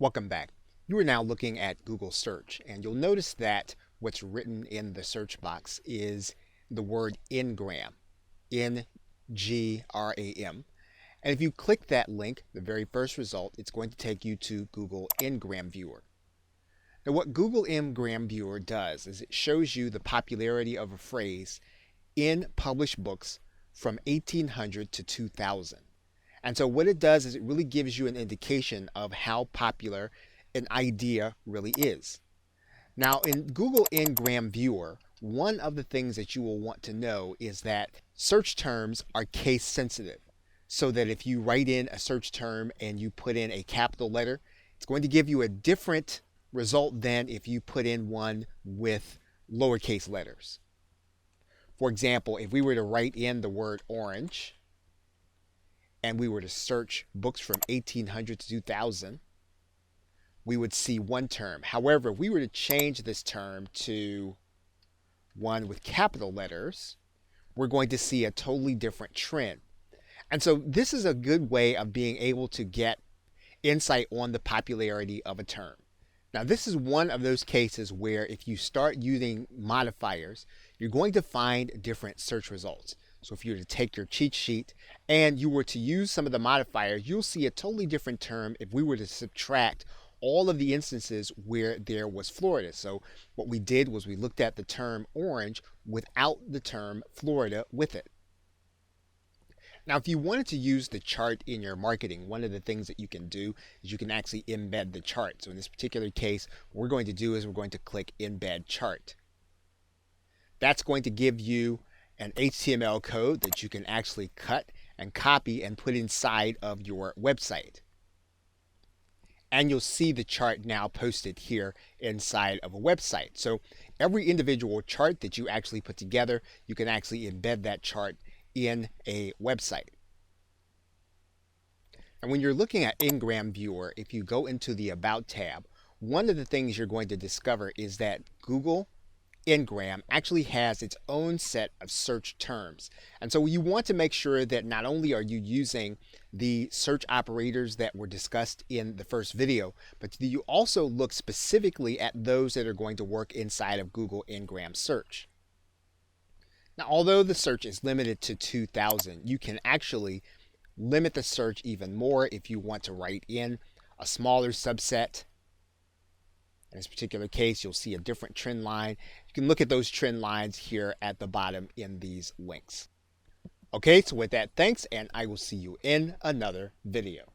Welcome back. You are now looking at Google Search, and you'll notice that what's written in the search box is the word Ngram, N-G-R-A-M. And if you click that link, the very first result, it's going to take you to Google Ngram Viewer. Now what Google Ngram Viewer does is it shows you the popularity of a phrase in published books from 1800 to 2000. And so what it does is it really gives you an indication of how popular an idea really is. Now in Google Ngram Viewer, one of the things that you will want to know is that search terms are case sensitive. So that if you write in a search term and you put in a capital letter, it's going to give you a different result than if you put in one with lowercase letters. For example, if we were to write in the word orange, and we were to search books from 1800 to 2000, we would see one term. However, if we were to change this term to one with capital letters, we're going to see a totally different trend. And so this is a good way of being able to get insight on the popularity of a term. Now this is one of those cases where if you start using modifiers, you're going to find different search results. So if you were to take your cheat sheet and you were to use some of the modifiers, you'll see a totally different term if we were to subtract all of the instances where there was Florida. So what we did was we looked at the term orange without the term Florida with it. Now, if you wanted to use the chart in your marketing, one of the things that you can do is you can actually embed the chart. So in this particular case, what we're going to do is we're going to click Embed Chart. That's going to give you an HTML code that you can actually cut and copy and put inside of your website. And you'll see the chart now posted here inside of a website. So every individual chart that you actually put together, you can actually embed that chart in a website. And when you're looking at Ngram Viewer, if you go into the About tab, one of the things you're going to discover is that Google Ngram actually has its own set of search terms. And so you want to make sure that not only are you using the search operators that were discussed in the first video, but that you also look specifically at those that are going to work inside of Google Ngram Search. Now, although the search is limited to 2000, you can actually limit the search even more if you want to write in a smaller subset. In this particular case, you'll see a different trend line. You can look at those trend lines here at the bottom in these links. Okay, so with that, thanks, and I will see you in another video.